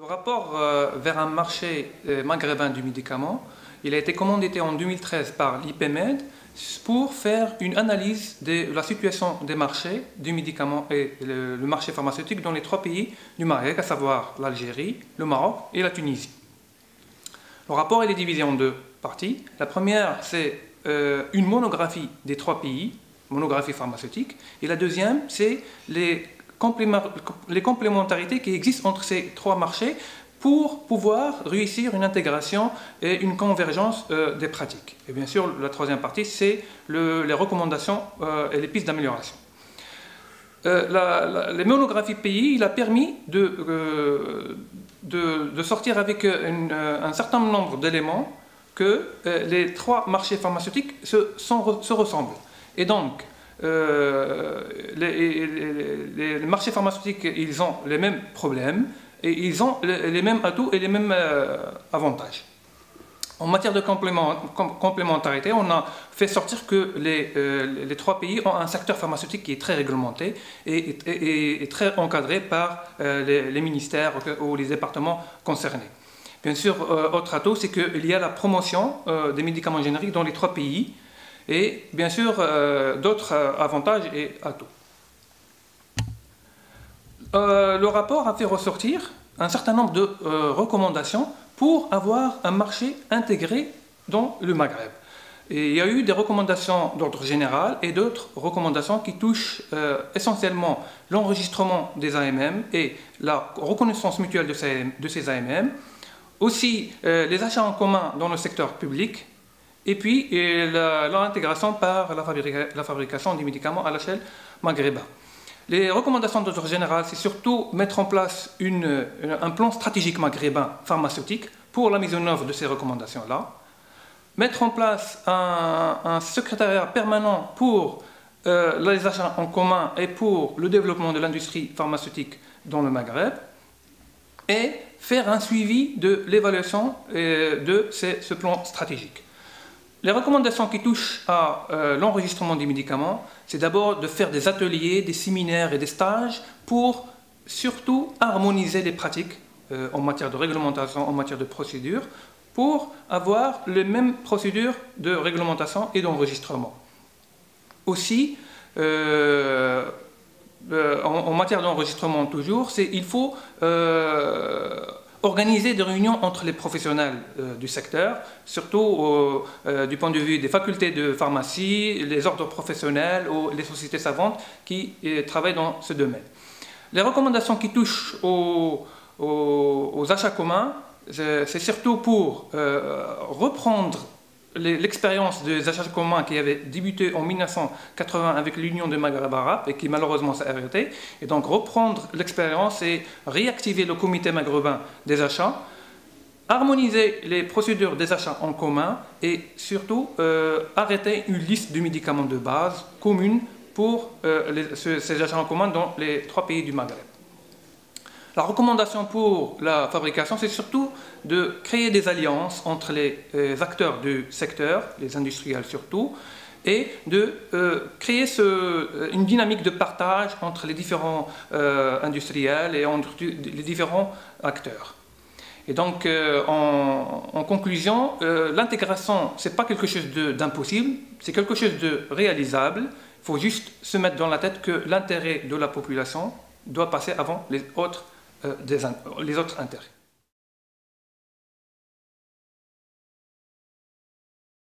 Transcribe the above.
Le rapport vers un marché maghrébin du médicament, il a été commandité en 2013 par l'IPMED pour faire une analyse de la situation des marchés du médicament et le marché pharmaceutique dans les trois pays du Maghreb, à savoir l'Algérie, le Maroc et la Tunisie. Le rapport est divisé en deux parties. La première, c'est une monographie des trois pays, monographie pharmaceutique, et la deuxième, c'est les complémentarités qui existent entre ces trois marchés pour pouvoir réussir une intégration et une convergence des pratiques. Et bien sûr, la troisième partie, c'est les recommandations et les pistes d'amélioration. Les monographies pays, il a permis de sortir avec un certain nombre d'éléments que les trois marchés pharmaceutiques se ressemblent. Et donc, les marchés pharmaceutiques, ils ont les mêmes problèmes et ils ont les mêmes atouts et les mêmes avantages. En matière de complémentarité, on a fait sortir que les trois pays ont un secteur pharmaceutique qui est très réglementé et très encadré par les ministères ou les départements concernés. Bien sûr, autre atout, c'est qu'il y a la promotion des médicaments génériques dans les trois pays et bien sûr d'autres avantages et atouts. Le rapport a fait ressortir un certain nombre de recommandations pour avoir un marché intégré dans le Maghreb. Et il y a eu des recommandations d'ordre général et d'autres recommandations qui touchent essentiellement l'enregistrement des AMM et la reconnaissance mutuelle de ces AMM, aussi les achats en commun dans le secteur public, et puis leur intégration par la fabrication des médicaments à l'échelle maghrébine. Les recommandations d'ordre général, c'est surtout mettre en place un plan stratégique maghrébin pharmaceutique pour la mise en œuvre de ces recommandations-là, mettre en place un secrétariat permanent pour les achats en commun et pour le développement de l'industrie pharmaceutique dans le Maghreb, et faire un suivi de l'évaluation de ce plan stratégique. Les recommandations qui touchent à l'enregistrement des médicaments, c'est d'abord de faire des ateliers, des séminaires et des stages pour surtout harmoniser les pratiques en matière de réglementation, en matière de procédure, pour avoir les mêmes procédures de réglementation et d'enregistrement. Aussi, en matière d'enregistrement toujours, il faut organiser des réunions entre les professionnels du secteur, surtout du point de vue des facultés de pharmacie, les ordres professionnels ou les sociétés savantes qui travaillent dans ce domaine. Les recommandations qui touchent aux achats communs, c'est surtout pour reprendre l'expérience des achats communs qui avait débuté en 1980 avec l'Union des Maghreb arabes et qui malheureusement s'est arrêtée, et donc reprendre l'expérience et réactiver le comité maghrébin des achats, harmoniser les procédures des achats en commun et surtout arrêter une liste de médicaments de base commune pour ces achats en commun dans les trois pays du Maghreb. La recommandation pour la fabrication, c'est surtout de créer des alliances entre les acteurs du secteur, les industriels surtout, et de créer une dynamique de partage entre les différents industriels et entre les différents acteurs. Et donc, en conclusion, l'intégration, ce n'est pas quelque chose d'impossible, c'est quelque chose de réalisable. Il faut juste se mettre dans la tête que l'intérêt de la population doit passer avant les autres intérêts.